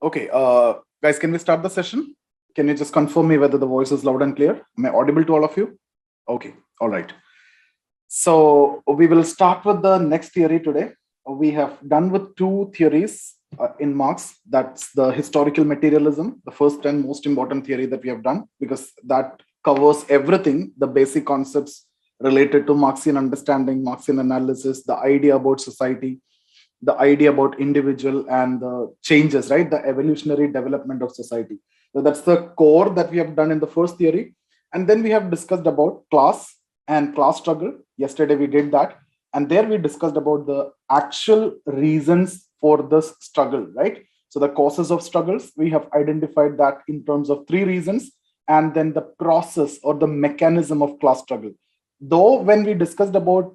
Okay, guys, can we start the session? Can you just confirm me whether the voice is loud and clear? Am I audible to all of you? Okay, all right. So we will start with the next theory today. We have done with two theories in Marx. That's the historical materialism, the first and most important theory that we have done, because that covers everything, the basic concepts related to Marxian understanding, Marxian analysis, the idea about society, the idea about individual and the changes, right? The evolutionary development of society. So that's the core that we have done in the first theory. And then we have discussed about class and class struggle. Yesterday we did that. And there we discussed about the actual reasons for this struggle, right? So the causes of struggles, we have identified that in terms of three reasons, and then the process or the mechanism of class struggle. Though when we discussed about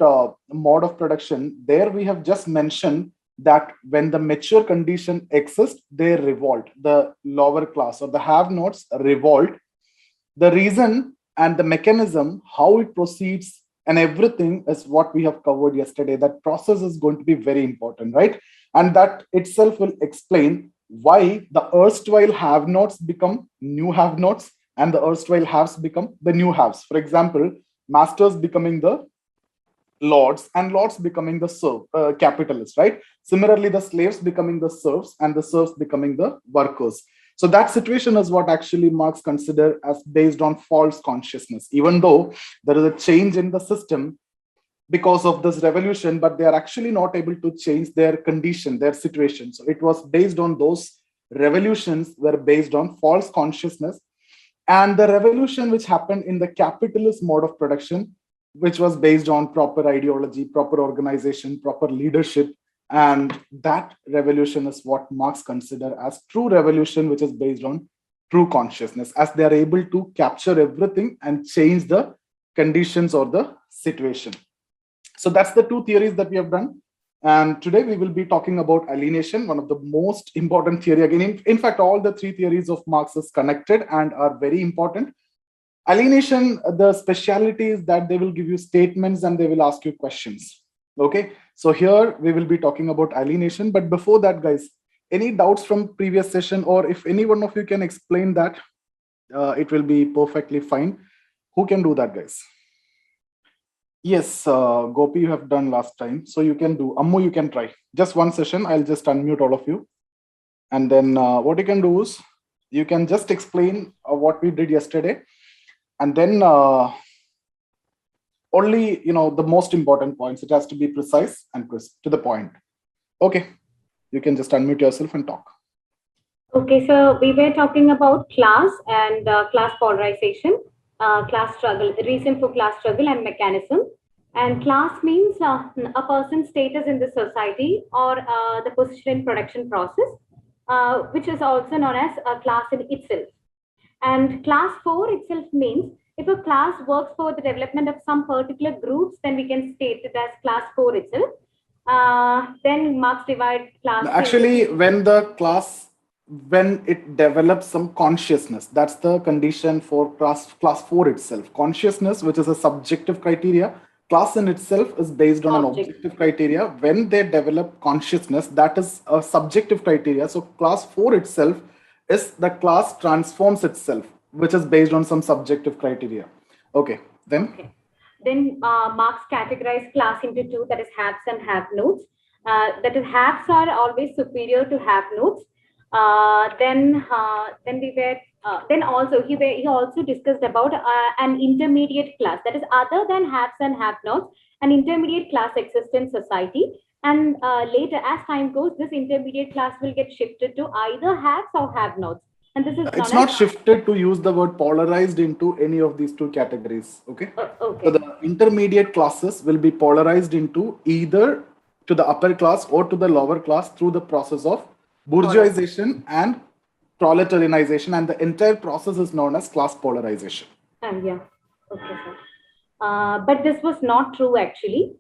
mode of production, there we have just mentioned that when the mature condition exists, they revolt. The lower class or the have-nots revolt. The reason and the mechanism, how it proceeds, and everything is what we have covered yesterday. That process is going to be very important, right? And that itself will explain why the erstwhile have-nots become new have-nots and the erstwhile haves become the new haves. For example, masters becoming the lords and lords becoming the capitalists, right? Similarly, the slaves becoming the serfs and the serfs becoming the workers. So that situation is what actually Marx consider as based on false consciousness. Even though there is a change in the system because of this revolution, but they are actually not able to change their condition, their situation. So it was based on those revolutions were based on false consciousness. And the revolution which happened in the capitalist mode of production, which was based on proper ideology, proper organization, proper leadership. And that revolution is what Marx consider as true revolution, which is based on true consciousness, as they are able to capture everything and change the conditions or the situation. So that's the two theories that we have done. And today we will be talking about alienation, one of the most important theory. Again, in fact, all the three theories of Marx is connected and are very important. Alienation, the speciality is that they will give you statements and they will ask you questions. Okay, so here we will be talking about alienation. But before that, guys, any doubts from previous session, or if any one of you can explain that, it will be perfectly fine. Who can do that, guys? Yes, Gopi, you have done last time. So you can do. Ammu, you can try. Just one session. I'll just unmute all of you. And then what you can do is you can just explain what we did yesterday. And then only, the most important points. It has to be precise and crisp to the point. Okay, you can just unmute yourself and talk. Okay, so we were talking about class and class polarization, class struggle, the reason for class struggle and mechanism. And class means a person's status in the society or the position in production process, which is also known as a class in itself. And class 4 itself means if a class works for the development of some particular groups, then we can state it as class 4 itself. Then Marx divide class. Actually, when it develops some consciousness, that's the condition for class 4 itself. Consciousness, which is a subjective criteria. Class in itself is based on an objective criteria. When they develop consciousness, that is a subjective criteria. So class 4 itself is the class transforms itself, which is based on some subjective criteria. Okay, then? Okay. Then Marx categorized class into two, that is haves and have-nots. That is, haves are always superior to have-nots. Then also he also discussed about an intermediate class, that is other than haves and have-nots. An intermediate class exists in society, and later as time goes, this intermediate class will get shifted to either haves or have-nots. And this is it's not shifted to use the word polarized into any of these two categories. Okay. Okay. So the intermediate classes will be polarized into either to the upper class or to the lower class through the process of bourgeoisization and proletarianization, and the entire process is known as class polarization. Yeah. Okay, sir. But this was not true actually.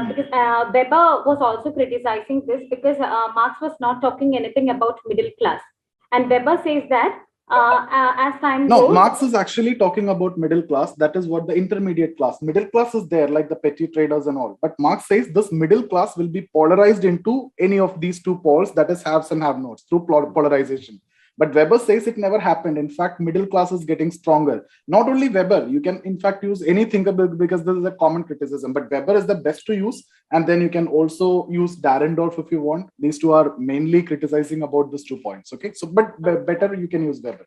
Because Weber was also criticizing this because Marx was not talking anything about middle class. And Weber says that as time No, goes. Marx is actually talking about middle class. That is what the intermediate class. Middle class is there, like the petty traders and all. But Marx says this middle class will be polarized into any of these two poles, that is haves and have-nots, through polarization. But Weber says it never happened. In fact, middle class is getting stronger. Not only Weber, you can in fact use anything because this is a common criticism. But Weber is the best to use, and then you can also use Dahrendorf if you want. These two are mainly criticizing about these 2 points. Okay, so but better you can use Weber.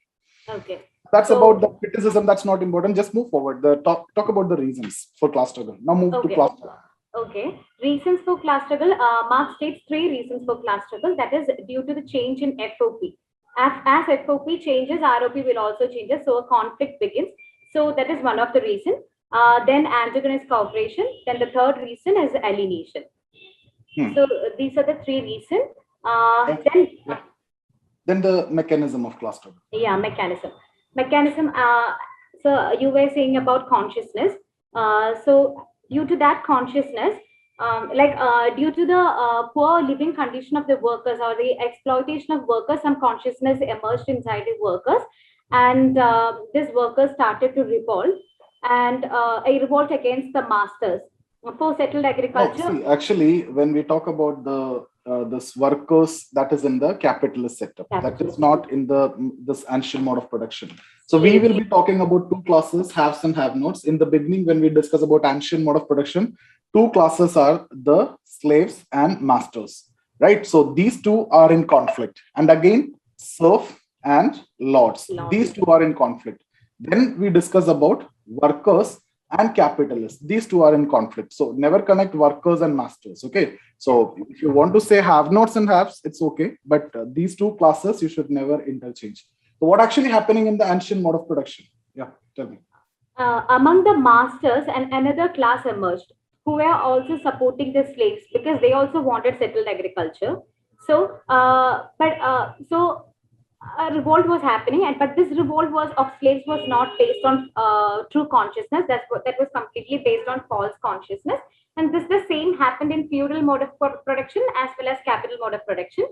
Okay. That's So, about the criticism. That's not important. Just move forward. The talk about the reasons for class struggle. Now move to class struggle. Okay. Reasons for class struggle. Marx states 3 reasons for class struggle. That is due to the change in FOP. As FOP changes, ROP will also change. So a conflict begins. So that is one of the reasons. Then antagonist cooperation. Then the third reason is alienation. So these are the 3 reasons. Then the mechanism of cluster. Yeah, mechanism. So you were saying about consciousness. So due to that consciousness, due to the poor living condition of the workers or the exploitation of workers, some consciousness emerged inside the workers, and these workers started to revolt, and a revolt against the masters for settled agriculture. See, actually, when we talk about the this workers, that is in the capitalist setup. That is not in this ancient mode of production. So we will be talking about 2 classes, haves and have-nots. In the beginning, when we discuss about ancient mode of production, 2 classes are the slaves and masters, right? So these 2 are in conflict. And again, serf and lords. These 2 are in conflict. Then we discuss about workers and capitalists. These 2 are in conflict. So never connect workers and masters. Okay. So if you want to say have-nots and haves, it's okay. But these 2 classes you should never interchange. So what actually happening in the ancient mode of production? Yeah, tell me. Among the masters, and another class emerged who were also supporting the slaves because they also wanted settled agriculture. So, a revolt was happening, but this revolt of slaves was not based on true consciousness. That was completely based on false consciousness. And the same happened in feudal mode of production as well as capital mode of production.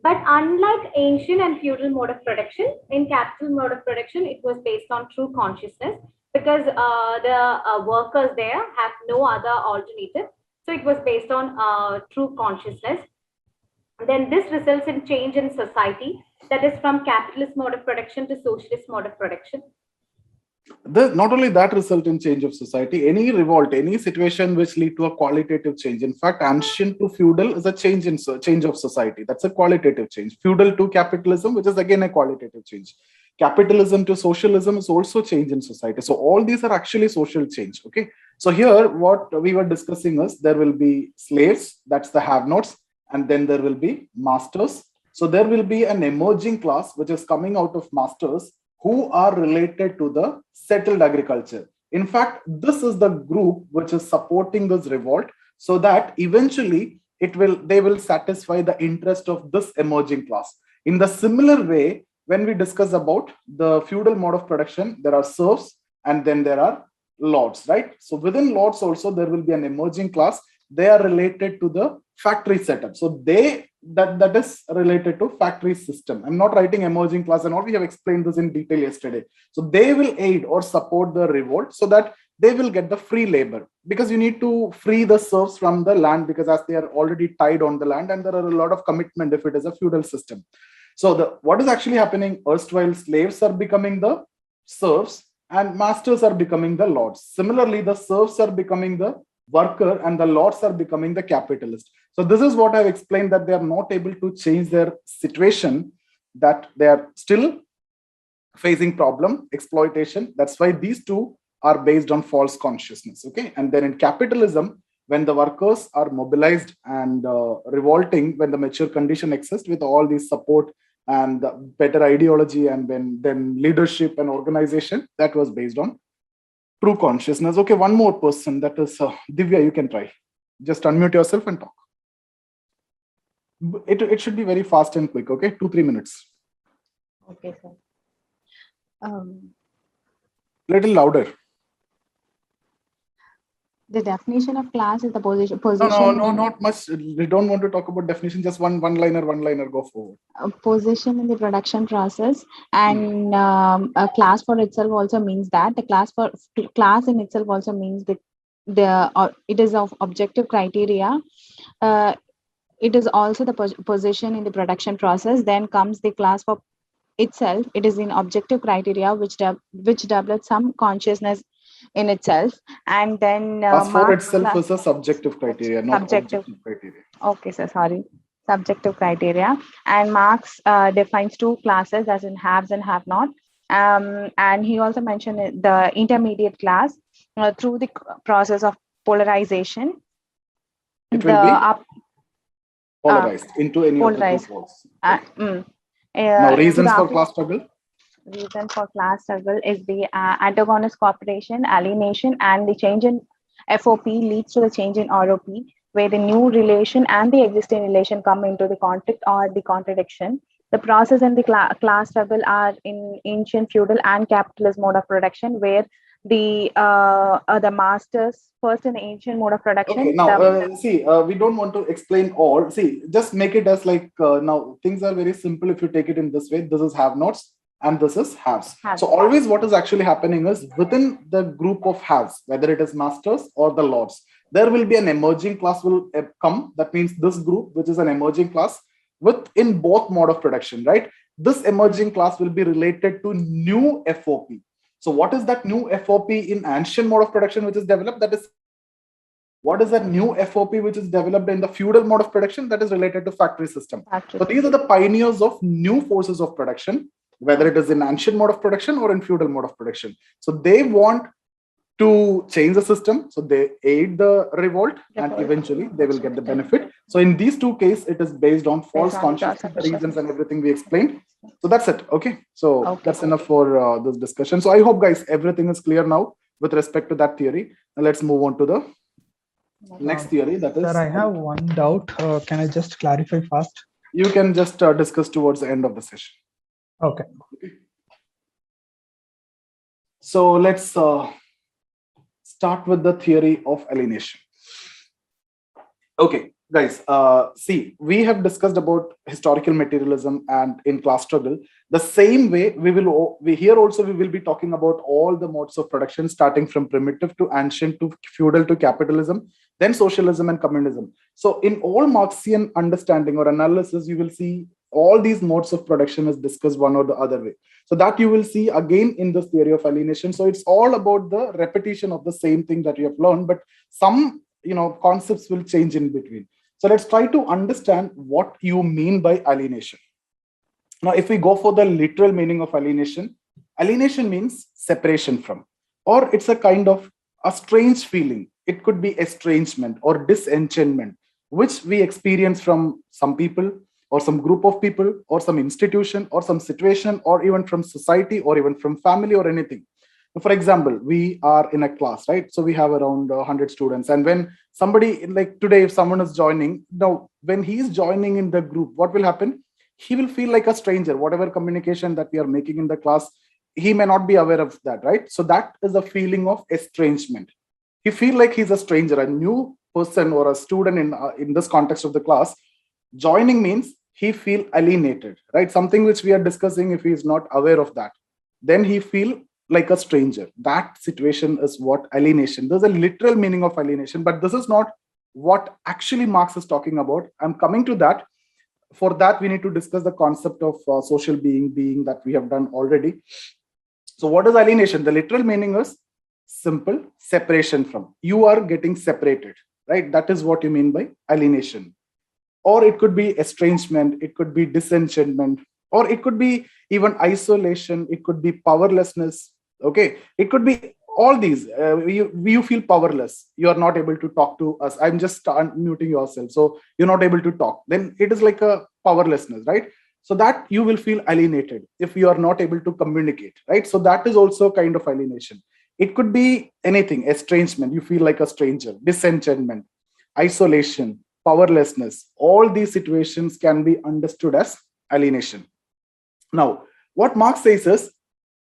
But unlike ancient and feudal mode of production, in capital mode of production, it was based on true consciousness because the workers there have no other alternative. So it was based on true consciousness. Then this results in change in society, that is from capitalist mode of production to socialist mode of production. Not only that result in change of society, any revolt, any situation which lead to a qualitative change. In fact, ancient to feudal is a change of society. That's a qualitative change. Feudal to capitalism, which is again a qualitative change. Capitalism to socialism is also change in society. So all these are actually social change. Okay. So here, what we were discussing is there will be slaves, that's the have-nots, and then there will be masters. So there will be an emerging class which is coming out of masters who are related to the settled agriculture. In fact, this is the group which is supporting this revolt so that eventually they will satisfy the interest of this emerging class. In the similar way, when we discuss about the feudal mode of production, there are serfs and then there are lords, right? So within lords also, there will be an emerging class. They are related to the factory setup. So that is related to factory system. I'm not writing emerging class and all. We have explained this in detail yesterday. So they will aid or support the revolt so that they will get the free labor, because you need to free the serfs from the land, because as they are already tied on the land and there are a lot of commitment if it is a feudal system. So what is actually happening? Erstwhile slaves are becoming the serfs and masters are becoming the lords. Similarly, the serfs are becoming the worker and the lords are becoming the capitalist. So this is what I've explained, that they are not able to change their situation, that they are still facing problem, exploitation. That's why these 2 are based on false consciousness. Okay. And then in capitalism, when the workers are mobilized and revolting, when the mature condition exists with all these support and the better ideology and then leadership and organization, that was based on true consciousness. Okay, one more person, that is Divya. You can try. Just unmute yourself and talk. It should be very fast and quick. Okay, 2-3 minutes. Okay, sir. Little louder. The definition of class is the position. No, not much. We don't want to talk about definition. Just one liner. Go forward. Position in the production process, and a class for itself also means that class in itself also means it is of objective criteria. It is also the position in the production process. Then comes the class for itself. It is in objective criteria which develops some consciousness in itself. And then Class for Marx itself class, is a subjective criteria, not subjective. objective criteria. Okay, sir, sorry. Subjective criteria. And Marx defines two classes as in haves and have not. And he also mentioned the intermediate class through the process of polarization. It will be polarized into any polarized. of the two poles. Now, reasons for class struggle? Reason for class struggle is the antagonist cooperation, alienation, and the change in FOP leads to the change in ROP, where the new relation and the existing relation come into the conflict or the contradiction. The process and the class struggle are in ancient feudal and capitalist mode of production, where the masters first in the ancient mode of production. Okay, now we don't want to explain all. See, just make it as like now things are very simple if you take it in this way. This is have-nots and this is haves. So always what is actually happening is within the group of haves, whether it is masters or the lords, there will be an emerging class will come. That means this group, which is an emerging class within both mode of production, right? This emerging class will be related to new FOP. So what is that new FOP in ancient mode of production which is developed? That is, what is that new FOP which is developed in the feudal mode of production? That is related to factory system. So these are the pioneers of new forces of production, whether it is in ancient mode of production or in feudal mode of production. So they want to change the system. So they aid the revolt and eventually they will get the benefit. So in these two cases, it is based on false consciousness, the reasons and everything we explained. So that's it. Okay. So that's enough for this discussion. So I hope guys, everything is clear now with respect to that theory. Now let's move on to the next theory. That is. Sir, I have one doubt. Can I just clarify fast? You can just discuss towards the end of the session. Okay. So let's start with the theory of alienation. Okay, guys, see, we have discussed about historical materialism and in class struggle. The same way we will be talking about all the modes of production, starting from primitive to ancient to feudal to capitalism, then socialism and communism. So in all Marxian understanding or analysis, you will see all these modes of production is discussed one or the other way. So that you will see again in this theory of alienation. So it's all about the repetition of the same thing that you have learned, but some concepts will change in between. So let's try to understand what you mean by alienation. Now, if we go for the literal meaning of alienation means separation from, or it's a kind of a strange feeling. It could be estrangement or disenchantment, which we experience from some people or some group of people or some institution or some situation or even from society or even from family or anything. For example, we are in a class, right? So we have around 100 students. And when somebody, like today, if someone is joining, now when he's joining in the group, what will happen? He will feel like a stranger. Whatever communication that we are making in the class, he may not be aware of that, right? So that is a feeling of estrangement. He feel like he's a stranger, a new person or a student in this context of the class. Joining means he feel alienated, right? Something which we are discussing, if he is not aware of that, then he feel like a stranger. That situation is what alienation. There's a literal meaning of alienation, but this is not what actually Marx is talking about. I'm coming to that. For that, we need to discuss the concept of social being that we have done already. So what is alienation? The literal meaning is simple: separation from. You are getting separated, right? That is what you mean by alienation. Or it could be estrangement, it could be disenchantment, or it could be even isolation, it could be powerlessness. Okay, it could be all these. You feel powerless. You are not able to talk to us. I'm just unmuting yourself, so you're not able to talk. Then it is like a powerlessness, right? So that you will feel alienated if you are not able to communicate, right? So that is also kind of alienation. It could be anything: estrangement, you feel like a stranger; disenchantment, isolation, powerlessness. All these situations can be understood as alienation. Now, what Marx says is,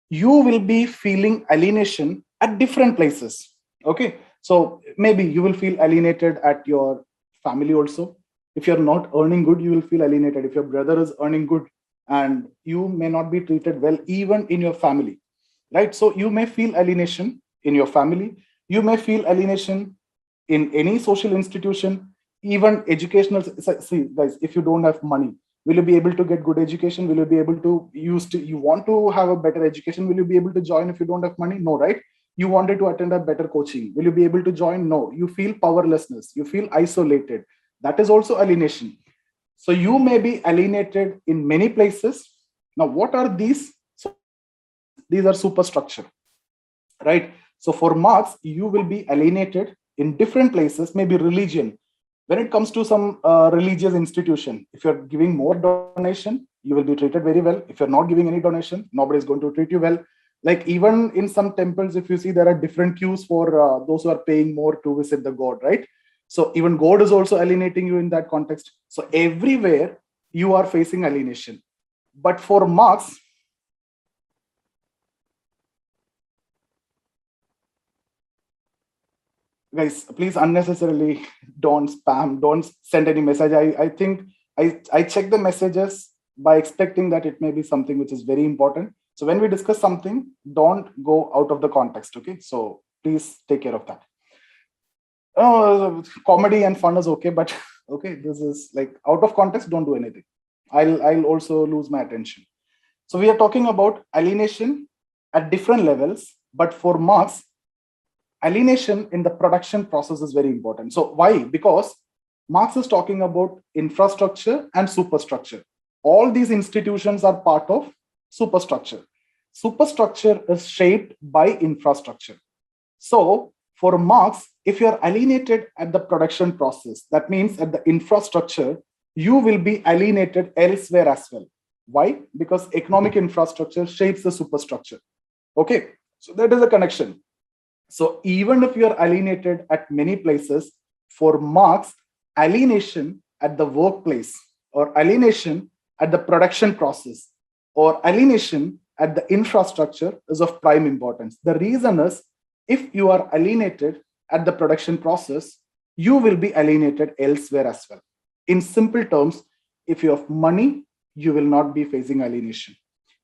you will be feeling alienation at different places. Okay, So maybe you will feel alienated at your family also. If you're not earning good, you will feel alienated. If your brother is earning good and you may not be treated well, even in your family, right? So you may feel alienation in your family. You may feel alienation in any social institution, even educational. See, guys, if you don't have money, will you be able to get good education? Will you be able to you want to have a better education? Will you be able to join if you don't have money? No, right? You wanted to attend a better coaching. Will you be able to join? No. You feel powerlessness. You feel isolated. That is also alienation. So you may be alienated in many places. Now, what are these? So these are superstructure, right? So for Marx, you will be alienated in different places, maybe religion. When it comes to some religious institution, if you're giving more donation, you will be treated very well. If you're not giving any donation, nobody is going to treat you well. Like even in some temples, if you see, there are different queues for those who are paying more to visit the god, right? So even God is also alienating you in that context. So everywhere you are facing alienation. But for Marx, guys, please unnecessarily don't spam, don't send any message. I think I check the messages by expecting that it may be something which is very important. So when we discuss something, don't go out of the context, okay? So please take care of that. Comedy and fun is okay, but okay, this is like out of context, don't do anything. I'll also lose my attention. So we are talking about alienation at different levels, but for Marx, alienation in the production process is very important. So why? Because Marx is talking about infrastructure and superstructure. All these institutions are part of superstructure. Superstructure is shaped by infrastructure. So for Marx, if you're alienated at the production process, that means at the infrastructure, you will be alienated elsewhere as well. Why? Because economic infrastructure shapes the superstructure. Okay, so that is a connection. So even if you're alienated at many places, for Marx, alienation at the workplace or alienation at the production process or alienation at the infrastructure is of prime importance. The reason is, if you are alienated at the production process, you will be alienated elsewhere as well. In simple terms, if you have money, you will not be facing alienation.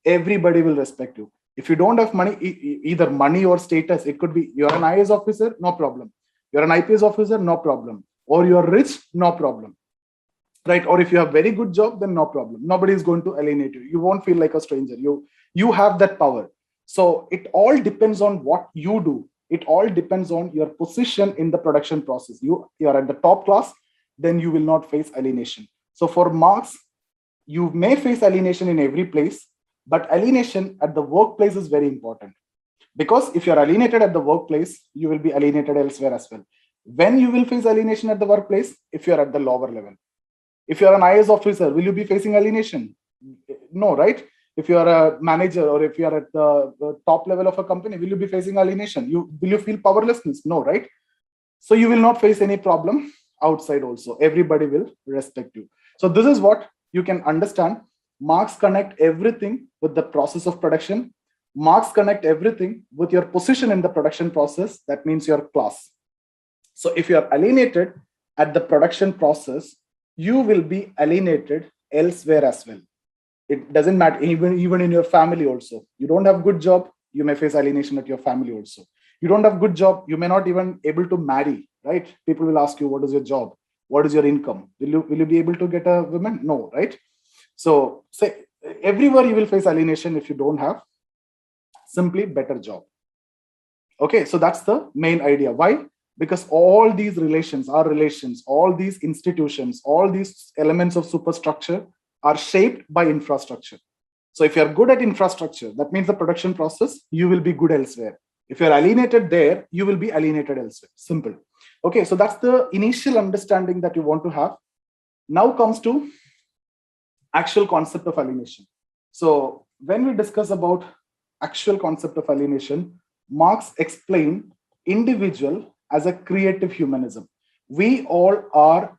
Everybody will respect you. If you don't have money, either money or status, it could be you're an IAS officer, no problem. You're an IPS officer, no problem. Or you're rich, no problem. Right? Or if you have very good job, then no problem. Nobody is going to alienate you. You won't feel like a stranger. You have that power. So it all depends on what you do. It all depends on your position in the production process. You are at the top class, then you will not face alienation. So for Marx, you may face alienation in every place, but alienation at the workplace is very important. Because if you're alienated at the workplace, you will be alienated elsewhere as well. When you will face alienation at the workplace? If you're at the lower level. If you're an IAS officer, will you be facing alienation? No, right? If you're a manager or if you're at the top level of a company, will you be facing alienation? Will you feel powerlessness? No, right? So you will not face any problem outside also. Everybody will respect you. So this is what you can understand. Marx connect everything with the process of production. Marx connect everything with your position in the production process. That means your class. So if you are alienated at the production process, you will be alienated elsewhere as well. It doesn't matter, even in your family also. You don't have good job, you may face alienation at your family also. You don't have good job, you may not even able to marry, right? People will ask you, what is your job? What is your income? Will you be able to get a woman? No, right? So say everywhere you will face alienation if you don't have simply better job. Okay, so that's the main idea. Why? Because all these relations, our relations, all these institutions, all these elements of superstructure are shaped by infrastructure. So if you're good at infrastructure, that means the production process, you will be good elsewhere. If you're alienated there, you will be alienated elsewhere. Simple. Okay, so that's the initial understanding that you want to have. Now comes to actual concept of alienation. So when we discuss about actual concept of alienation, Marx explained individual as a creative humanism. We all are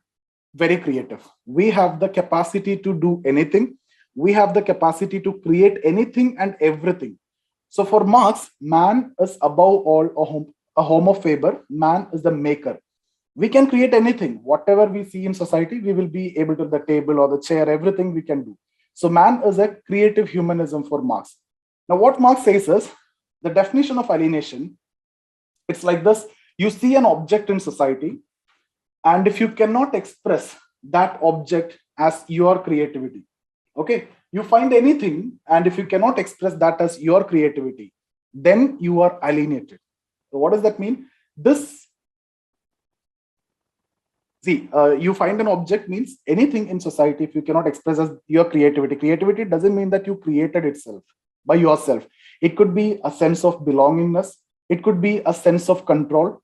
very creative. We have the capacity to do anything. We have the capacity to create anything and everything. So for Marx, man is above all a Homo faber, man is the maker. We can create anything. Whatever we see in society, we will be able to, the table or the chair, everything we can do. So man is a creative humanism for Marx. Now, what Marx says is the definition of alienation. It's like this: you see an object in society, and if you cannot express that object as your creativity, okay, you find anything, and if you cannot express that as your creativity, then you are alienated. So what does that mean? You find an object means anything in society, if you cannot express as your creativity. Creativity doesn't mean that you created itself by yourself. It could be a sense of belongingness. It could be a sense of control.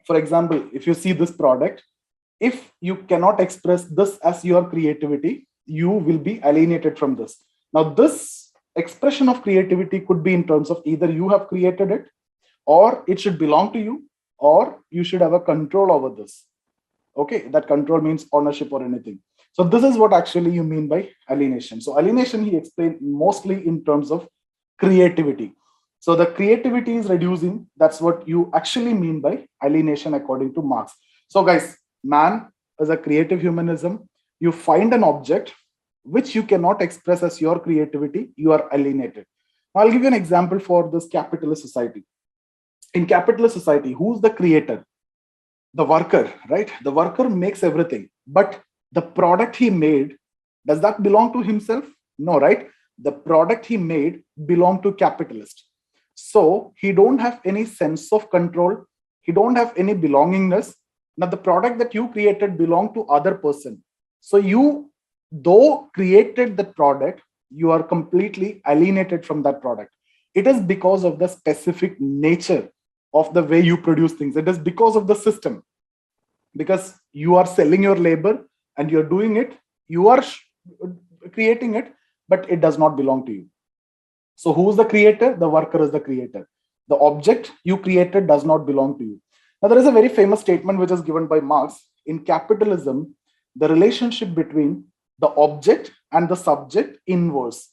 For example, if you see this product, if you cannot express this as your creativity, you will be alienated from this. Now, this expression of creativity could be in terms of either you have created it, or it should belong to you, or you should have a control over this. Okay, that control means ownership or anything. So this is what actually you mean by alienation. So alienation, he explained mostly in terms of creativity. So the creativity is reducing. That's what you actually mean by alienation according to Marx. So guys, man is a creative humanism. You find an object which you cannot express as your creativity, you are alienated. Now, I'll give you an example for this capitalist society. In capitalist society, who's the creator? The worker, right? The worker makes everything, but the product he made, does that belong to himself? No, right? The product he made belonged to capitalist. So he don't have any sense of control. He don't have any belongingness. Now the product that you created belonged to other person. So you, though created the product, you are completely alienated from that product. It is because of the specific nature of the way you produce things. It is because of the system, because you are selling your labor and you're doing it, you are creating it, but it does not belong to you. So who is the creator? The worker is the creator. The object you created does not belong to you. Now, there is a very famous statement which is given by Marx. In capitalism, the relationship between the object and the subject inverse.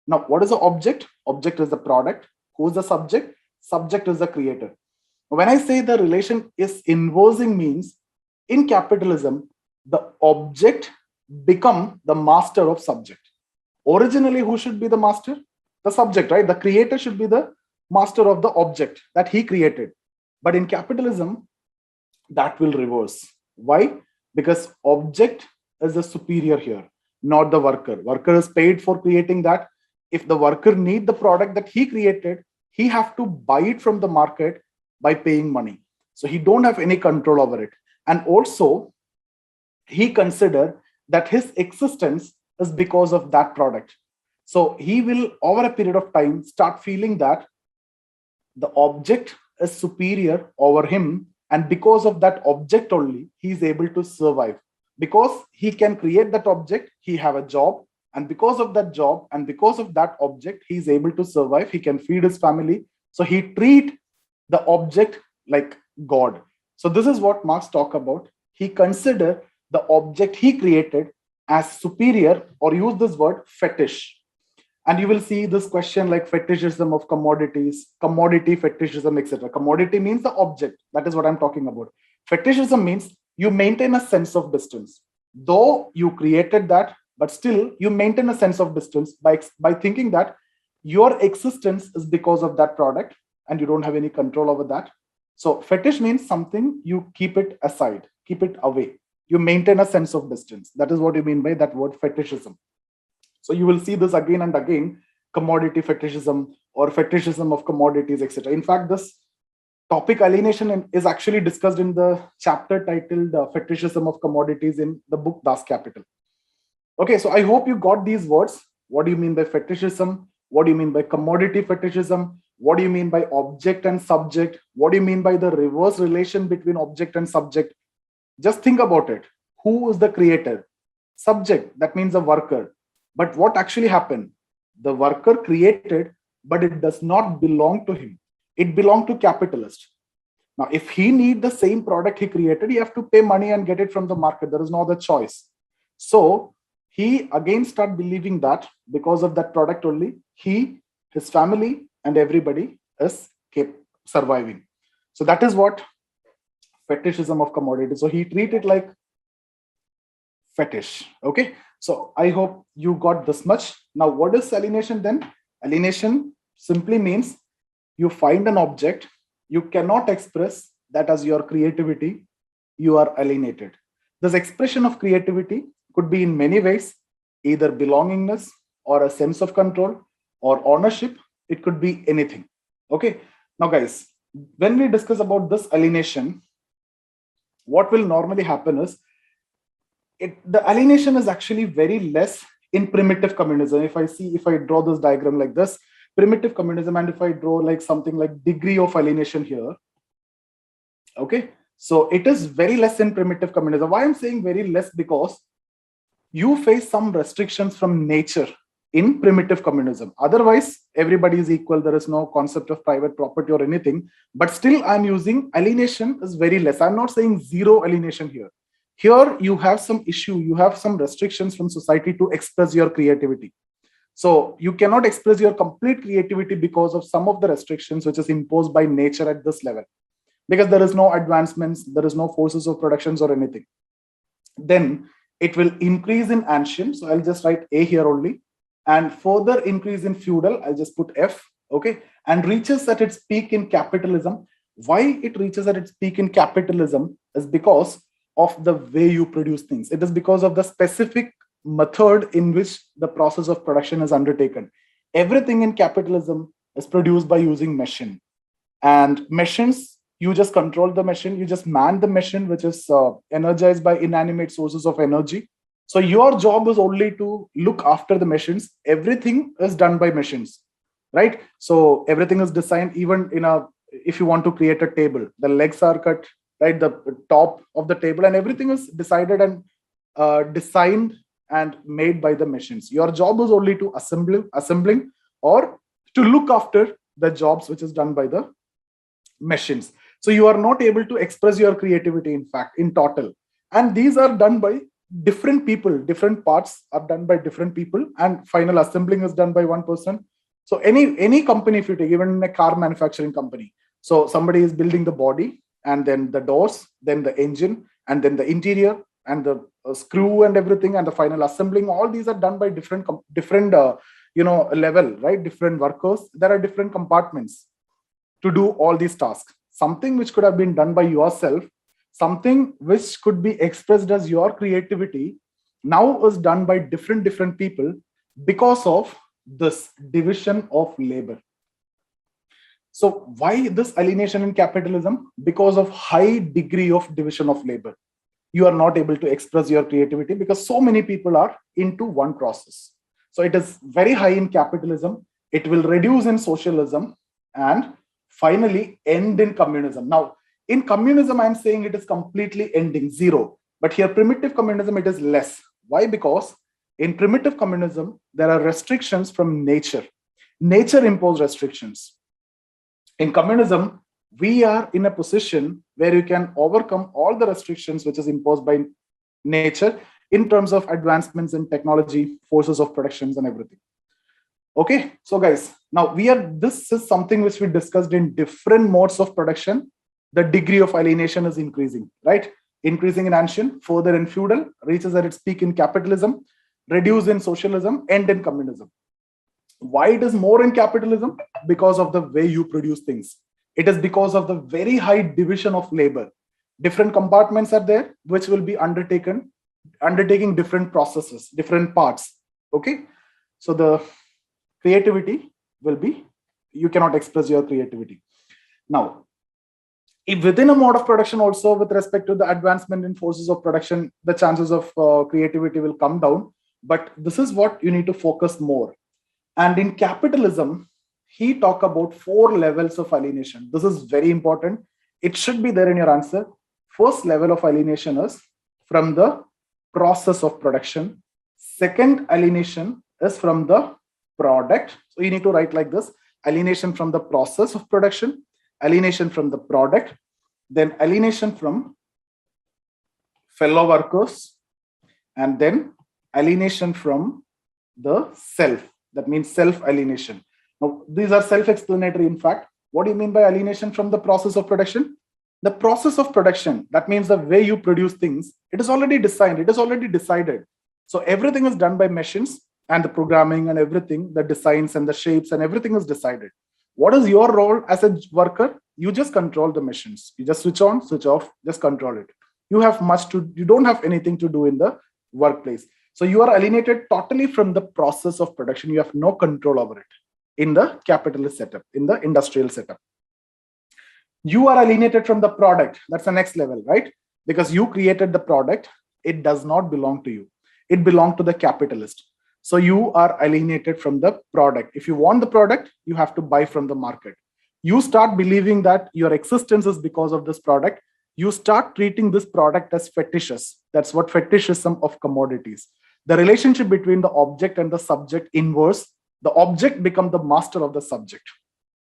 Now, what is the object? Object is the product. Who is the subject? Subject is the creator. When I say the relation is inversing, means in capitalism, the object become the master of subject. Originally, who should be the master? The subject, right? The creator should be the master of the object that he created. But in capitalism, that will reverse. Why? Because object is the superior here, not the worker. Worker is paid for creating that. If the worker need the product that he created, he have to buy it from the market by paying money. So he don't have any control over it. And also, he consider that his existence is because of that product. So he will, over a period of time, start feeling that the object is superior over him. And because of that object only, he is able to survive. Because he can create that object, he have a job. And because of that job and because of that object, he is able to survive. He can feed his family. So he treat the object like God. So this is what Marx talk about. He consider the object he created as superior, or use this word fetish. And you will see this question like fetishism of commodities, commodity fetishism, etc. Commodity means the object. That is what I'm talking about. Fetishism means you maintain a sense of distance. Though you created that, but still you maintain a sense of distance by thinking that your existence is because of that product and you don't have any control over that. So fetish means something you keep it aside, keep it away. You maintain a sense of distance. That is what you mean by that word fetishism. So you will see this again and again, commodity fetishism or fetishism of commodities, etc. In fact, this topic alienation is actually discussed in the chapter titled Fetishism of Commodities in the book Das Kapital. Okay, so I hope you got these words. What do you mean by fetishism? What do you mean by commodity fetishism? What do you mean by object and subject? What do you mean by the reverse relation between object and subject? Just think about it. Who is the creator? Subject, that means a worker. But what actually happened? The worker created, but it does not belong to him. It belonged to capitalist. Now, if he need the same product he created, he have to pay money and get it from the market. There is no other choice. So he again start believing that because of that product only, he, his family, and everybody is kept surviving. So that is what fetishism of commodity. So he treated like fetish. Okay. So I hope you got this much. Now, what is alienation then? Alienation simply means you find an object, you cannot express that as your creativity, you are alienated. This expression of creativity could be in many ways, either belongingness or a sense of control or ownership. It could be anything. Okay. Now, guys, when we discuss about this alienation, what will normally happen is the alienation is actually very less in primitive communism. If I draw this diagram like this, primitive communism, and if I draw like something like degree of alienation here, okay, so it is very less in primitive communism. Why I'm saying very less? Because you face some restrictions from nature in primitive communism. Otherwise, everybody is equal. There is no concept of private property or anything. But still, I'm using alienation is very less. I'm not saying zero alienation here. Here, you have some issue. You have some restrictions from society to express your creativity. So you cannot express your complete creativity because of some of the restrictions which is imposed by nature at this level. Because there is no advancements, there is no forces of productions or anything. Then it will increase in ancient. So I'll just write A here only. And further increase in feudal, I'll just put F, okay, and reaches at its peak in capitalism. Why it reaches at its peak in capitalism is because of the way you produce things. It is because of the specific method in which the process of production is undertaken. Everything in capitalism is produced by using machine. And machines, you just control the machine, you just man the machine, which is energized by inanimate sources of energy. So your job is only to look after the machines. Everything is done by machines, right? So everything is designed, even if you want to create a table, the legs are cut, right? The top of the table and everything is decided and designed and made by the machines. Your job is only to assembling or to look after the jobs which is done by the machines. So you are not able to express your creativity, in fact, in total. And these are done by different people. Different parts are done by different people, and final assembling is done by one person. So any company, if you take even a car manufacturing company, so somebody is building the body, and then the doors, then the engine, and then the interior, and the screw and everything, and the final assembling. All these are done by different level, right? Different workers. There are different compartments to do all these tasks. Something which could have been done by yourself, something which could be expressed as your creativity, now is done by different people because of this division of labor. So why this alienation in capitalism? Because of high degree of division of labor. You are not able to express your creativity because so many people are into one process. So it is very high in capitalism. It will reduce in socialism and finally end in communism. Now, in communism, I'm saying it is completely ending, zero. But here, primitive communism, it is less. Why? Because in primitive communism, there are restrictions from nature. Nature imposed restrictions. In communism, we are in a position where you can overcome all the restrictions which is imposed by nature in terms of advancements in technology, forces of productions and everything. Okay, so guys, now this is something which we discussed in different modes of production. The degree of alienation is increasing, right? Increasing in ancient, further in feudal, reaches at its peak in capitalism, reduce in socialism, end in communism. Why it is more in capitalism? Because of the way you produce things. It is because of the very high division of labor. Different compartments are there, which will be undertaking different processes, different parts. Okay, so the creativity will be, you cannot express your creativity. Now, if within a mode of production also, with respect to the advancement in forces of production, the chances of creativity will come down. But this is what you need to focus more. And in capitalism, he talked about 4 levels of alienation. This is very important. It should be there in your answer. First level of alienation is from the process of production. Second alienation is from the product. So you need to write like this: alienation from the process of production, alienation from the product, then alienation from fellow workers, and then alienation from the self. That means self-alienation. Now, these are self-explanatory, in fact. What do you mean by alienation from the process of production? The process of production, that means the way you produce things, it is already designed, it is already decided. So everything is done by machines, and the programming and everything, the designs and the shapes and everything is decided. What is your role as a worker? You just control the machines. You just switch on, switch off, just control it. You don't have anything to do in the workplace. So you are alienated totally from the process of production. You have no control over it in the capitalist setup, in the industrial setup. You are alienated from the product. That's the next level, right? Because you created the product. It does not belong to you. It belongs to the capitalist. So you are alienated from the product. If you want the product, you have to buy from the market. You start believing that your existence is because of this product. You start treating this product as fetishes. That's what fetishism of commodities. The relationship between the object and the subject inverse. The object becomes the master of the subject.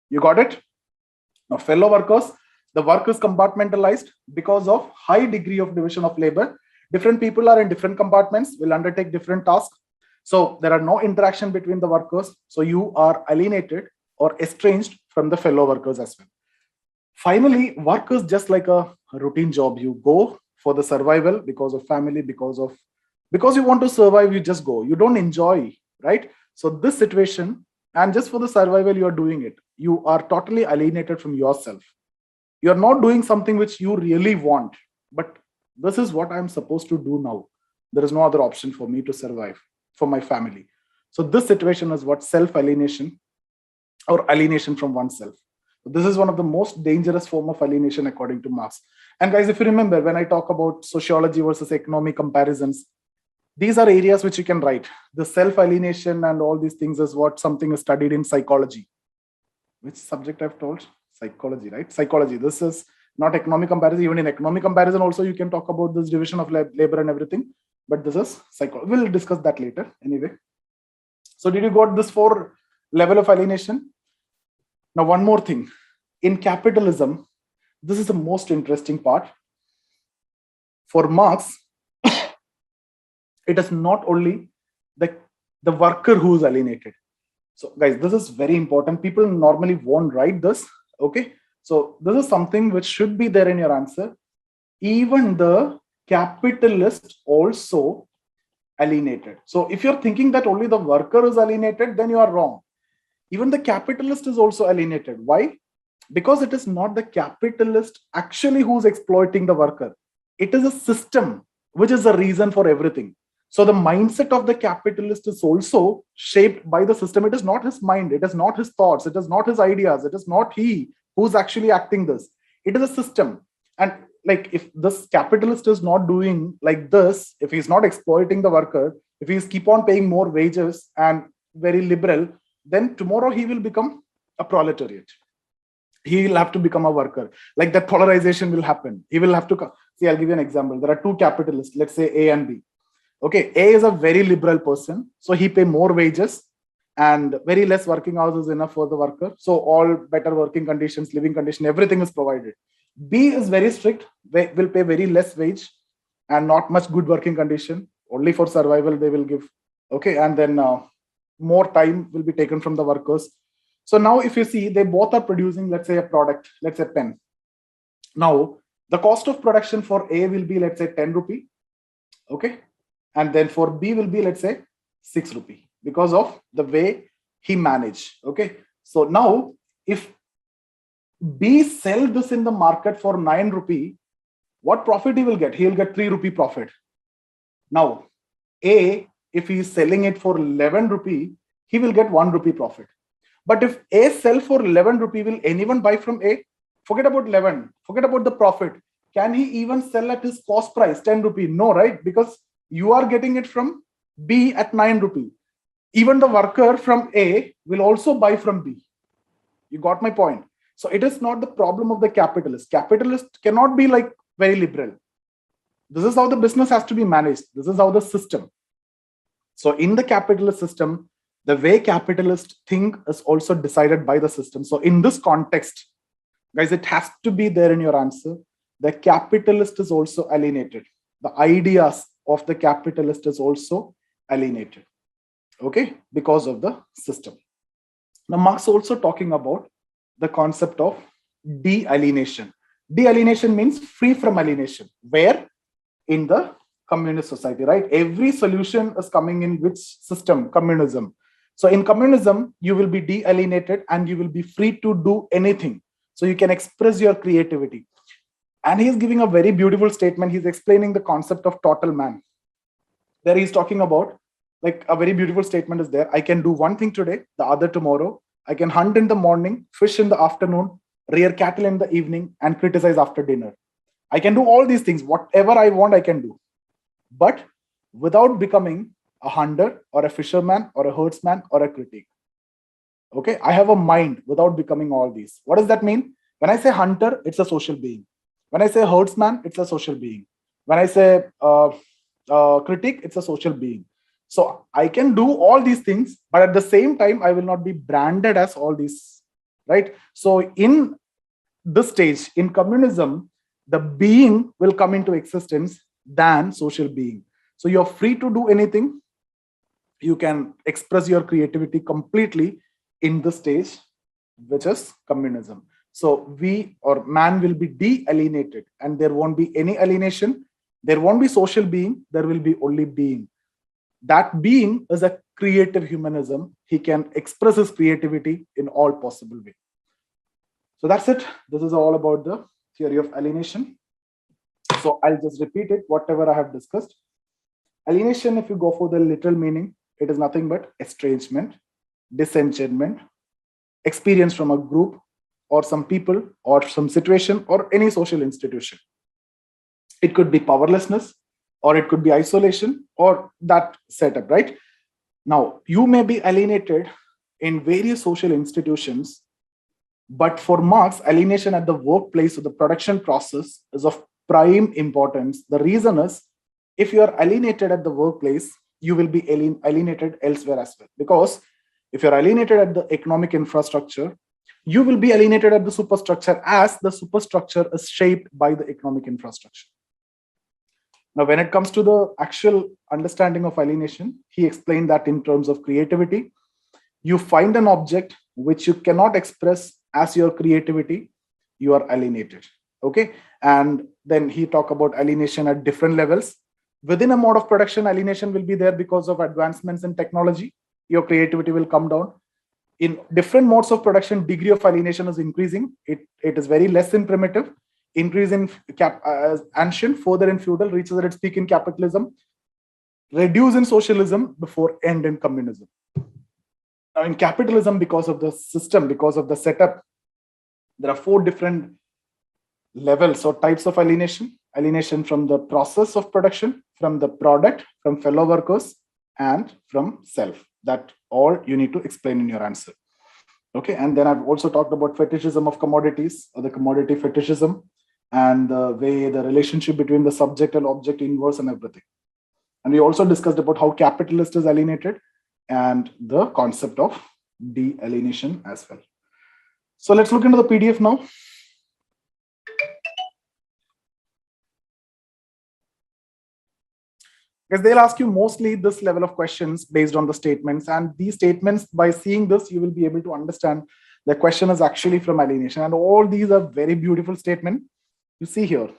You got it? Now, fellow workers, the work is compartmentalized because of high degree of division of labor. Different people are in different compartments, will undertake different tasks. So there are no interaction between the workers. So you are alienated or estranged from the fellow workers as well. Finally, work is just like a routine job. You go for the survival because of family, because you want to survive, you just go. You don't enjoy, right? So this situation, and just for the survival, you are doing it. You are totally alienated from yourself. You are not doing something which you really want, but this is what I'm supposed to do now. There is no other option for me to survive, for my family. So this situation is what self-alienation or alienation from oneself. This is one of the most dangerous form of alienation according to Marx. And guys, if you remember, when I talk about sociology versus economic comparisons, these are areas which you can write. The self-alienation and all these things is what something is studied in psychology. Which subject I've told? Psychology, right? Psychology. This is not economic comparison. Even in economic comparison also, you can talk about this division of labor and everything. But this is psychology. We'll discuss that later anyway. So did you got this 4 level of alienation? Now, one more thing. In capitalism, this is the most interesting part. For Marx, it is not only the worker who is alienated. So guys, this is very important. People normally won't write this. Okay. So this is something which should be there in your answer. Even the capitalist also alienated. So if you're thinking that only the worker is alienated, then you are wrong. Even the capitalist is also alienated. Why? Because it is not the capitalist actually who's exploiting the worker. It is a system which is the reason for everything. So the mindset of the capitalist is also shaped by the system. It is not his mind. It is not his thoughts. It is not his ideas. It is not he who's actually acting this. It is a system. And like if this capitalist is not doing like this, if he's not exploiting the worker, if he's keep on paying more wages and very liberal, then tomorrow he will become a proletariat. He will have to become a worker. Like that polarization will happen. He will have to see, I'll give you an example. There are 2 capitalists, let's say A and B. Okay, A is a very liberal person, so he pay more wages and very less working hours is enough for the worker. So all better working conditions, living condition, everything is provided. B is very strict, will pay very less wage and not much good working condition. Only for survival they will give. Okay, and then more time will be taken from the workers. So now if you see, they both are producing, let's say a product, let's say pen. Now, the cost of production for A will be, let's say 10 rupee. Okay. And then for B will be, let's say 6 rupee because of the way he managed. Okay. So now if B sell this in the market for 9 rupee, what profit he will get? He will get 3 rupee profit. Now, A, if he is selling it for 11 rupee, he will get 1 rupee profit. But if A sell for 11 rupee, will anyone buy from A? Forget about 11. Forget about the profit. Can he even sell at his cost price, 10 rupee? No, right? Because you are getting it from B at 9 rupee. Even the worker from A will also buy from B. You got my point? So it is not the problem of the capitalist. Capitalist cannot be like very liberal. This is how the business has to be managed. This is how the system. So in the capitalist system, the way capitalists think is also decided by the system. So in this context, guys, it has to be there in your answer. The capitalist is also alienated. The ideas of the capitalist is also alienated. Okay, because of the system. Now, Marx also talking about the concept of de-alienation. De-alienation means free from alienation. Where? In the communist society, right? Every solution is coming in which system? Communism. So in communism, you will be de-alienated and you will be free to do anything. So you can express your creativity. And he's giving a very beautiful statement. He's explaining the concept of total man. There he's talking about, like, a very beautiful statement is there. I can do one thing today, the other tomorrow. I can hunt in the morning, fish in the afternoon, rear cattle in the evening, and criticize after dinner. I can do all these things. Whatever I want, I can do. But without becoming a hunter or a fisherman or a herdsman or a critic. Okay, I have a mind without becoming all these. What does that mean? When I say hunter, it's a social being. When I say herdsman, it's a social being. When I say critic, it's a social being. So I can do all these things, but at the same time, I will not be branded as all these, right? So in this stage, in communism, the being will come into existence than social being. So you're free to do anything. You can express your creativity completely in the stage, which is communism. So we, or man, will be de-alienated, and there won't be any alienation. There won't be social being. There will be only being. That being is a creative humanism. He can express his creativity in all possible ways. So that's it. This is all about the theory of alienation. So I'll just repeat it, whatever I have discussed. Alienation, if you go for the literal meaning, it is nothing but estrangement, disenchantment, experience from a group or some people or some situation or any social institution. It could be powerlessness, or it could be isolation, or that setup, right? Now, you may be alienated in various social institutions, but for Marx, alienation at the workplace or the production process is of prime importance. The reason is, if you are alienated at the workplace, you will be alienated elsewhere as well. Because if you're alienated at the economic infrastructure, you will be alienated at the superstructure, as the superstructure is shaped by the economic infrastructure. Now, when it comes to the actual understanding of alienation, he explained that in terms of creativity, you find an object which you cannot express as your creativity, you are alienated. Okay. And then he talked about alienation at different levels. Within a mode of production, alienation will be there because of advancements in technology. Your creativity will come down. In different modes of production, degree of alienation is increasing. It is very less in primitive, increase in ancient, further in feudal, reaches at its peak in capitalism, reduce in socialism before end in communism. Now in capitalism, because of the system, because of the setup, there are 4 different levels or types of alienation. Alienation from the process of production, from the product, from fellow workers, and from self. That all you need to explain in your answer. Okay, and then I've also talked about fetishism of commodities, or the commodity fetishism, and the way the relationship between the subject and object inverse and everything. And we also discussed about how capitalist is alienated and the concept of de-alienation as well. So let's look into the PDF now. Because they'll ask you mostly this level of questions based on the statements. And these statements, by seeing this, you will be able to understand the question is actually from alienation. And all these are very beautiful statements. You see here,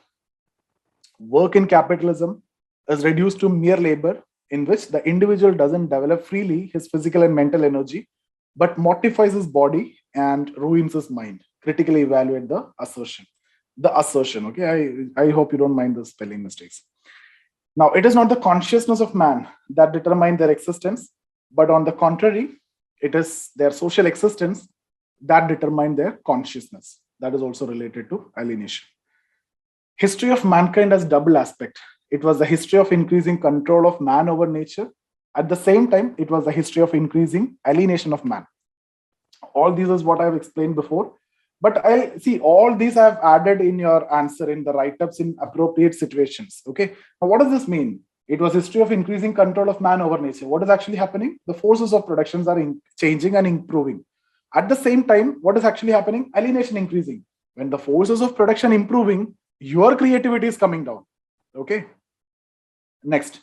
work in capitalism is reduced to mere labor, in which the individual doesn't develop freely his physical and mental energy, but mortifies his body and ruins his mind. Critically evaluate the assertion. The assertion, okay? I hope you don't mind the spelling mistakes. Now, it is not the consciousness of man that determine their existence, but on the contrary, it is their social existence that determine their consciousness. That is also related to alienation. History of mankind has double aspect. It was the history of increasing control of man over nature. At the same time, it was the history of increasing alienation of man. All these is what I've explained before. But I'll see all these I have added in your answer in the write-ups in appropriate situations. Okay. Now, what does this mean? It was history of increasing control of man over nature. What is actually happening? The forces of productions are changing and improving. At the same time, what is actually happening? Alienation increasing. When the forces of production improving, your creativity is coming down. Okay. Next,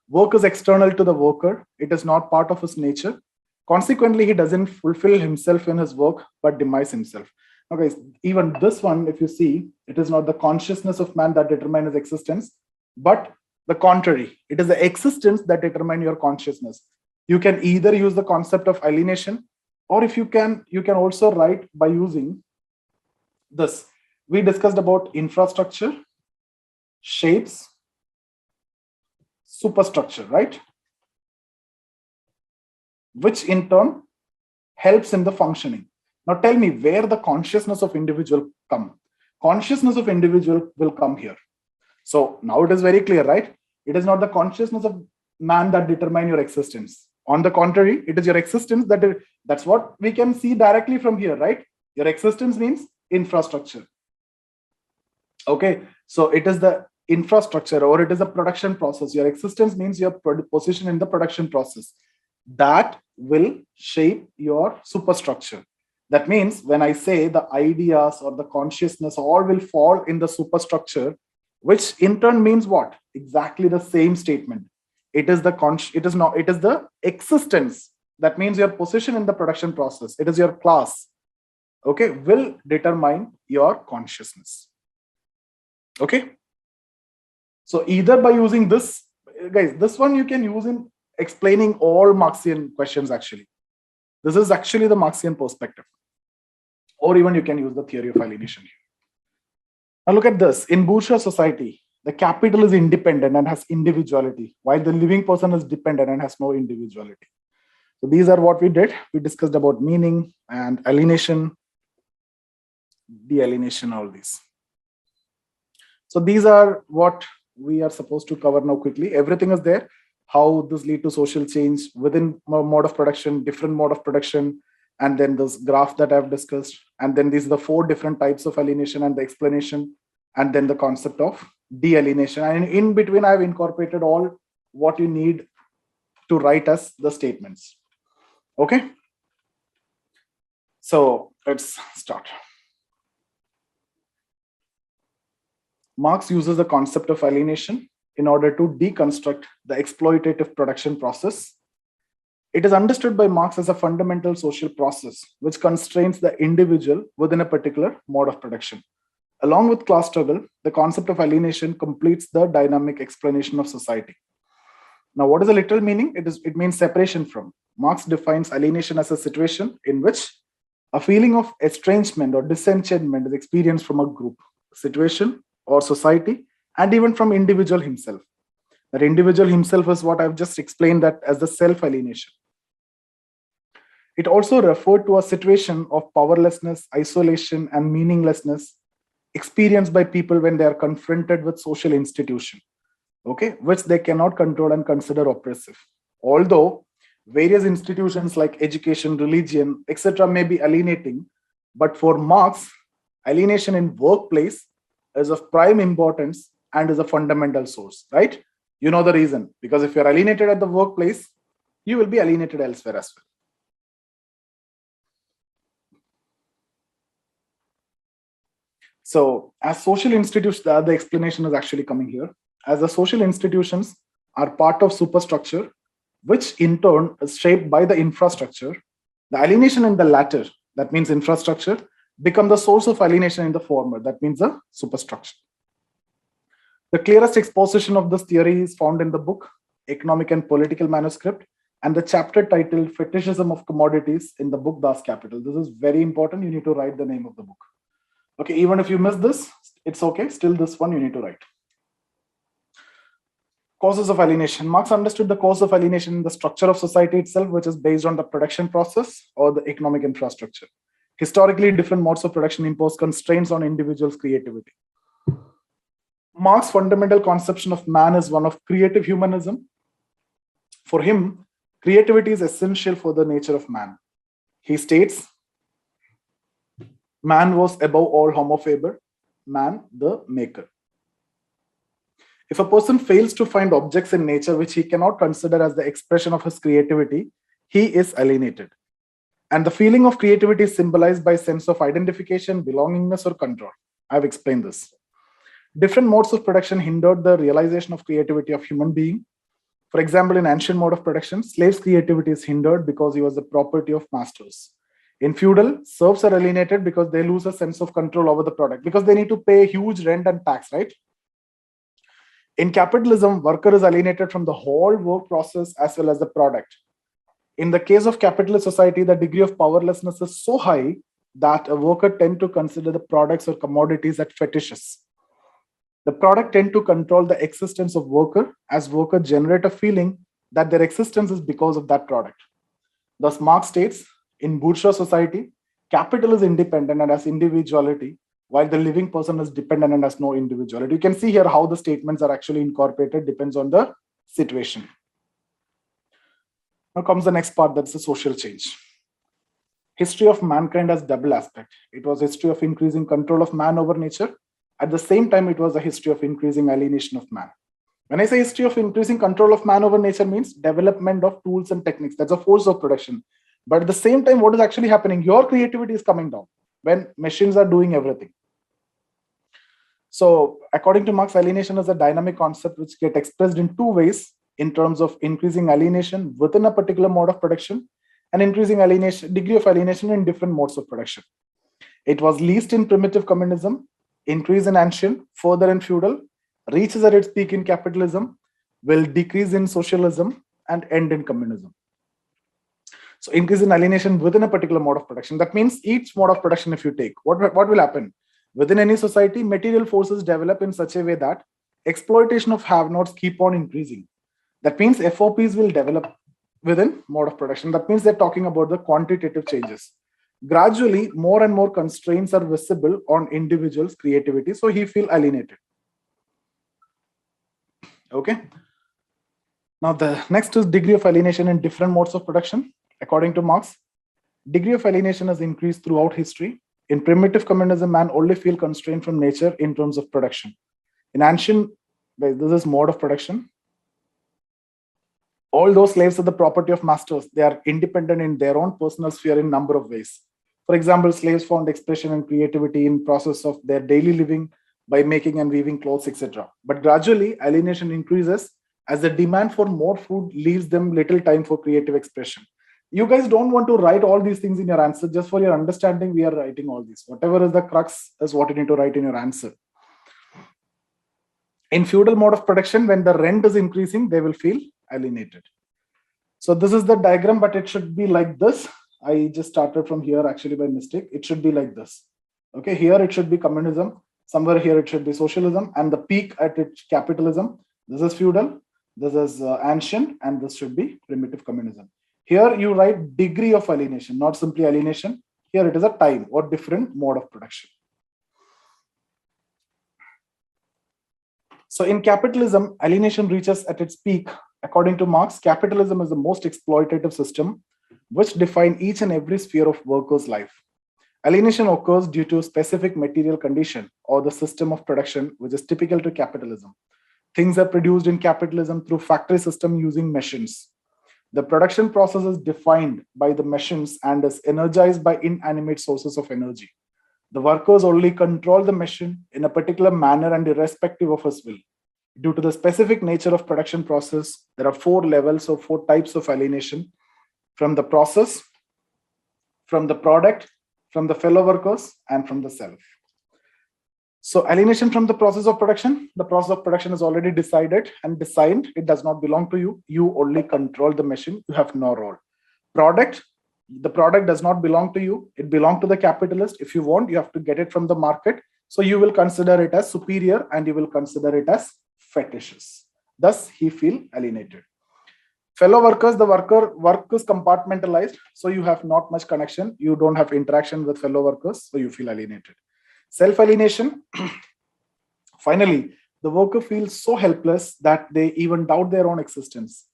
work is external to the worker. It is not part of his nature. Consequently, he doesn't fulfill himself in his work, but demise himself. Now, guys, even this one, if you see, it is not the consciousness of man that determines his existence, but the contrary. It is the existence that determines your consciousness. You can either use the concept of alienation, or if you can also write by using this. We discussed about infrastructure, shapes, superstructure, right? Which in turn helps in the functioning. Now tell me where the consciousness of individual come. Consciousness of individual will come here. So now it is very clear, right? It is not the consciousness of man that determine your existence. On the contrary, it is your existence that's what we can see directly from here, right? Your existence means infrastructure. Okay, so it is the infrastructure, or it is a production process. Your existence means your position in the production process. That will shape your superstructure. That means when I say the ideas or the consciousness all will fall in the superstructure, which in turn means what? Exactly the same statement. It is the existence. That means your position in the production process. It is your class. Okay, will determine your consciousness. Okay. So either by using this, guys, this one you can use in explaining all Marxian questions actually. This is actually the Marxian perspective. Or even you can use the theory of alienation here. Now look at this. In bourgeois society, the capital is independent and has individuality, while the living person is dependent and has no individuality. So these are what we did. We discussed about meaning and alienation, de-alienation, all these. So these are what we are supposed to cover now quickly. Everything is there. How this lead to social change within mode of production, different mode of production, and then this graph that I've discussed. And then these are the 4 different types of alienation and the explanation, and then the concept of de-alienation. And in between, I've incorporated all what you need to write as the statements. Okay. So let's start. Marx uses the concept of alienation in order to deconstruct the exploitative production process. It is understood by Marx as a fundamental social process which constrains the individual within a particular mode of production. Along with class struggle, the concept of alienation completes the dynamic explanation of society. Now, what is the literal meaning? It means separation from. Marx defines alienation as a situation in which a feeling of estrangement or disenchantment is experienced from a group, situation, or society, and even from individual himself. That individual himself is what I've just explained that as the self-alienation. It also referred to a situation of powerlessness, isolation, and meaninglessness experienced by people when they are confronted with social institution, okay, which they cannot control and consider oppressive. Although various institutions like education, religion, etc. may be alienating, but for Marx, alienation in workplace is of prime importance and is a fundamental source, right? You know the reason, because if you're alienated at the workplace, you will be alienated elsewhere as well. So as social institutions, the explanation is actually coming here. As the social institutions are part of superstructure, which in turn is shaped by the infrastructure, the alienation in the latter, that means infrastructure, become the source of alienation in the former, that means the superstructure. The clearest exposition of this theory is found in the book Economic and Political Manuscript and the chapter titled Fetishism of Commodities in the book Das Kapital. This is very important. You need to write the name of the book. Okay, even if you miss this, it's okay. Still, this one you need to write. Causes of alienation. Marx understood the cause of alienation in the structure of society itself, which is based on the production process or the economic infrastructure. Historically, different modes of production impose constraints on individuals' creativity. Marx's fundamental conception of man is one of creative humanism. For him, creativity is essential for the nature of man. He states, man was above all homo faber, man the maker. If a person fails to find objects in nature which he cannot consider as the expression of his creativity, he is alienated. And the feeling of creativity is symbolized by a sense of identification, belongingness, or control. I've explained this. Different modes of production hindered the realization of creativity of human being. For example, in ancient mode of production, slaves' creativity is hindered because he was the property of masters. In feudal, serfs are alienated because they lose a sense of control over the product because they need to pay huge rent and tax, right? In capitalism, worker is alienated from the whole work process as well as the product. In the case of capitalist society, the degree of powerlessness is so high that a worker tend to consider the products or commodities as fetishes. The product tend to control the existence of worker as worker generate a feeling that their existence is because of that product. Thus, Marx states, in bourgeois society, capital is independent and has individuality, while the living person is dependent and has no individuality. You can see here how the statements are actually incorporated, depends on the situation. Now comes the next part, that's the social change. History of mankind has double aspect. It was history of increasing control of man over nature. At the same time, it was a history of increasing alienation of man. When I say history of increasing control of man over nature means development of tools and techniques. That's a force of production. But at the same time, what is actually happening? Your creativity is coming down when machines are doing everything. So according to Marx, alienation is a dynamic concept which gets expressed in two ways in terms of increasing alienation within a particular mode of production and increasing alienation, degree of alienation in different modes of production. It was least in primitive communism, increase in ancient, further in feudal, reaches at its peak in capitalism, will decrease in socialism, and end in communism. So increase in alienation within a particular mode of production. That means each mode of production, if you take, what will happen? Within any society, material forces develop in such a way that exploitation of have-nots keep on increasing. That means FOPs will develop within mode of production. That means they're talking about the quantitative changes. Gradually, more and more constraints are visible on individuals' creativity, so he feels alienated. Okay. Now the next is degree of alienation in different modes of production. According to Marx, degree of alienation has increased throughout history. In primitive communism, man only feel constrained from nature in terms of production. In ancient, this is mode of production. All those slaves are the property of masters. They are independent in their own personal sphere in number of ways. For example, slaves found expression and creativity in process of their daily living by making and weaving clothes, etc. But gradually, alienation increases as the demand for more food leaves them little time for creative expression. You guys don't want to write all these things in your answer. Just for your understanding, we are writing all this. Whatever is the crux is what you need to write in your answer. In feudal mode of production, when the rent is increasing, they will feel alienated. So this is the diagram, but it should be like this. I just started from here actually by mistake. It should be like this. Okay, here it should be communism. Somewhere here it should be socialism, and the peak at its capitalism. This is feudal, this is ancient, and this should be primitive communism. Here you write degree of alienation, not simply alienation. Here it is a time or different mode of production. So in capitalism, alienation reaches at its peak. According to Marx, capitalism is the most exploitative system which defines each and every sphere of workers' life. Alienation occurs due to a specific material condition or the system of production which is typical to capitalism. Things are produced in capitalism through factory system using machines. The production process is defined by the machines and is energized by inanimate sources of energy. The workers only control the machine in a particular manner and irrespective of his will. Due to the specific nature of production process, there are 4 levels or 4 types of alienation: from the process, from the product, from the fellow workers, and from the self. So alienation from the process of production. The process of production is already decided and designed. It does not belong to you. You only control the machine. You have no role. Product. The product does not belong to you. It belongs to the capitalist. If you want, you have to get it from the market. So you will consider it as superior and you will consider it as fetishes. Thus, he feels alienated. Fellow workers, the work is compartmentalized. So you have not much connection. You don't have interaction with fellow workers. So you feel alienated. Self-alienation. Finally, the worker feels so helpless that they even doubt their own existence.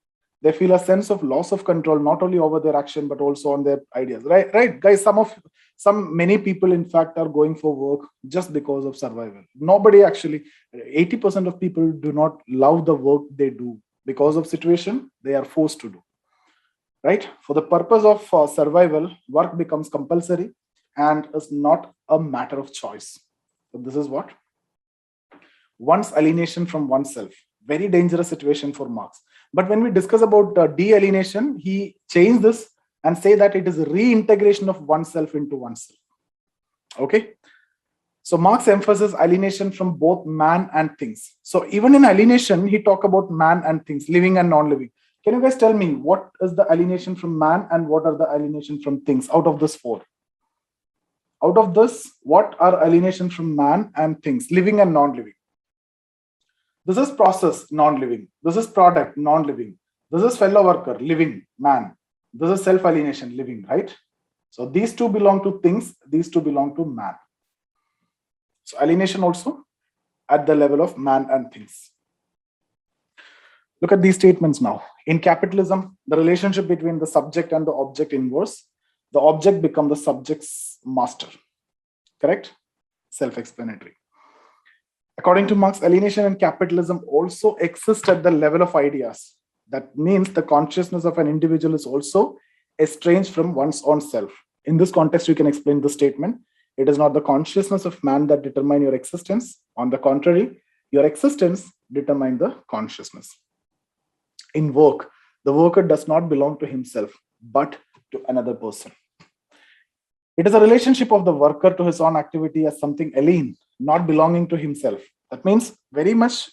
They feel a sense of loss of control, not only over their action, but also on their ideas. Right, guys, many people, in fact, are going for work just because of survival. Nobody actually, 80% of people do not love the work they do. Because of situation, they are forced to do. Right? For the purpose of survival, work becomes compulsory and is not a matter of choice. So this is what? One's alienation from oneself. Very dangerous situation for Marx. But when we discuss about de-alienation, he changed this and say that it is a reintegration of oneself into oneself. Okay. So Marx emphasizes alienation from both man and things. So even in alienation, he talk about man and things, living and non-living. Can you guys tell me what is the alienation from man and what are the alienation from things out of this four? Out of this, what are alienation from man and things, living and non-living? This is process, non-living. This is product, non-living. This is fellow worker, living, man. This is self-alienation, living, right? So these two belong to things, these two belong to man. So alienation also at the level of man and things. Look at these statements now. In capitalism, the relationship between the subject and the object inverse. The object becomes the subject's master. Correct? Self-explanatory. According to Marx, alienation and capitalism also exist at the level of ideas. That means the consciousness of an individual is also estranged from one's own self. In this context, you can explain the statement. It is not the consciousness of man that determines your existence. On the contrary, your existence determines the consciousness. In work, the worker does not belong to himself, but to another person. It is a relationship of the worker to his own activity as something alien, not belonging to himself. That means very much,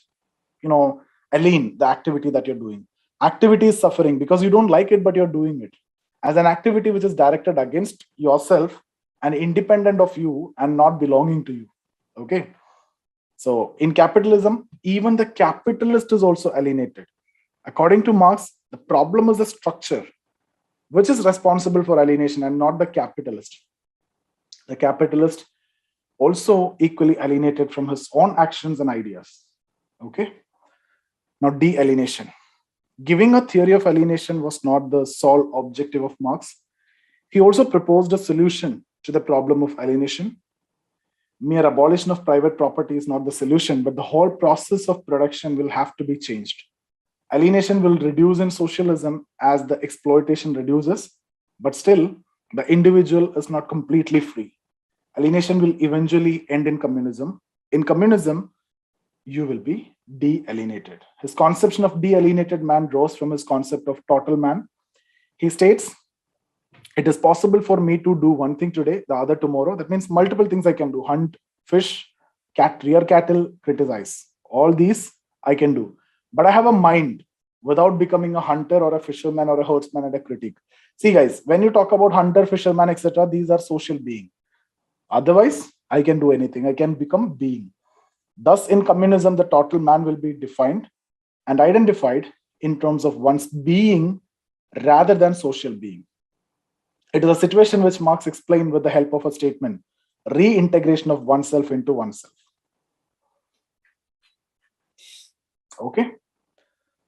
alien, the activity that you're doing. Activity is suffering because you don't like it, but you're doing it. As an activity which is directed against yourself and independent of you and not belonging to you. Okay. So in capitalism, even the capitalist is also alienated. According to Marx, the problem is the structure, which is responsible for alienation and not the capitalist. The capitalist also equally alienated from his own actions and ideas. Okay. Now, de-alienation. Giving a theory of alienation was not the sole objective of Marx. He also proposed a solution to the problem of alienation. Mere abolition of private property is not the solution, but the whole process of production will have to be changed. Alienation will reduce in socialism as the exploitation reduces, but still the individual is not completely free. Alienation will eventually end in communism. In communism, you will be de-alienated. His conception of de-alienated man draws from his concept of total man. He states, it is possible for me to do one thing today, the other tomorrow. That means multiple things I can do. Hunt, fish, rear cattle, criticize. All these I can do. But I have a mind without becoming a hunter or a fisherman or a herdsman and a critic. See guys, when you talk about hunter, fisherman, etc., these are social beings. Otherwise, I can do anything. I can become being. Thus, in communism, the total man will be defined and identified in terms of one's being rather than social being. It is a situation which Marx explained with the help of a statement, reintegration of oneself into oneself. Okay,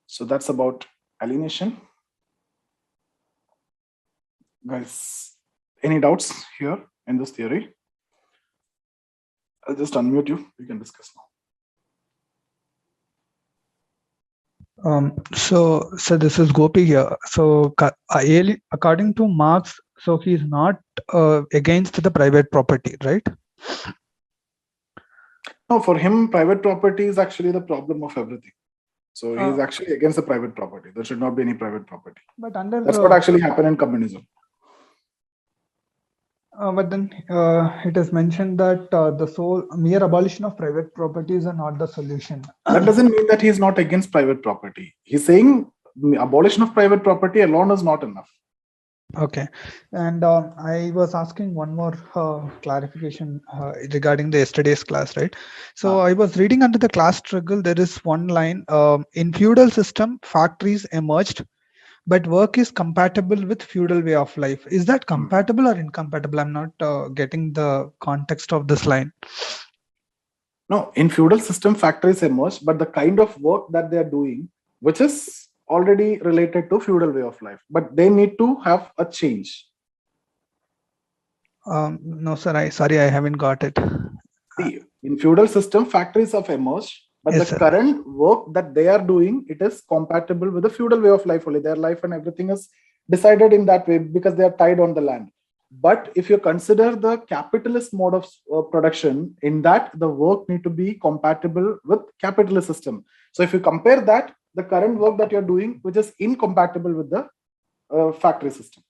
so that's about alienation. Guys, any doubts here in this theory? I'll just unmute you. We can discuss now. So this is Gopi here. So according to Marx, so he's not against the private property, right? No, for him, private property is actually the problem of everything. So he's actually against the private property. There should not be any private property. But that's what actually happened in communism. But then it is mentioned that the sole mere abolition of private properties are not the solution. That doesn't mean that he's not against private property. He's saying the abolition of private property alone is not enough. Okay. And I was asking one more clarification regarding the yesterday's class, right? So I was reading under the class struggle, there is one line, in feudal system, factories emerged, but work is compatible with feudal way of life. Is that compatible or incompatible? I'm not getting the context of this line. No, in feudal system, factories emerged, but the kind of work that they are doing, which is already related to feudal way of life, but they need to have a change. No, sir. I haven't got it. See, in feudal system, factories have emerged, but yes, the current work that they are doing, it is compatible with the feudal way of life only. Their life and everything is decided in that way because they are tied on the land. But if you consider the capitalist mode of production, in that the work need to be compatible with capitalist system. So if you compare that, the current work that you're doing, which is incompatible with the factory system.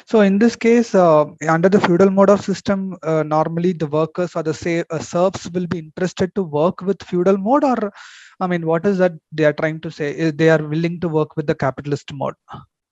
So in this case, under the feudal mode of system, normally the workers or the serfs will be interested to work with feudal mode, or I mean, what is that they are trying to say? Is they are willing to work with the capitalist mode?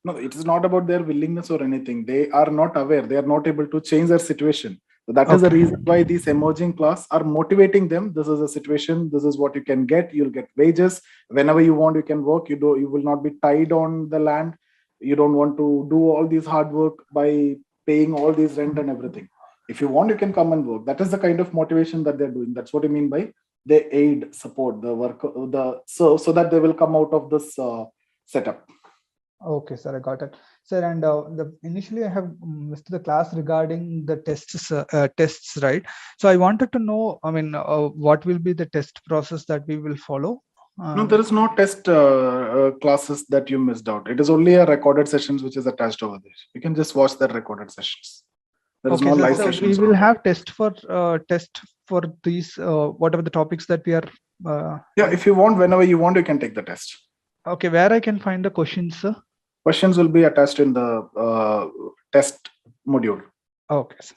No, it is not about their willingness or anything. They are not aware. They are not able to change their situation. So that is the reason why these emerging class are motivating them. This is a situation. This is what you can get. You'll get wages whenever you want. You can work. You will not be tied on the land. You don't want to do all these hard work by paying all these rent and everything. If you want, you can come and work. That is the kind of motivation that they're doing. That's what I mean by they aid, support the worker, so that they will come out of this setup. Okay, sir, I got it, sir. And initially I have missed the class regarding the tests, right? So I wanted to know, I mean, what will be the test process that we will follow? No, there is no test classes that you missed out. It is only a recorded sessions which is attached over there. You can just watch the recorded sessions. There is no live so sessions. We will have test for these whatever the topics that we are. Yeah, if you want, whenever you want, you can take the test. Okay, where I can find the questions, sir? Questions will be attached in the test module. Okay, sir.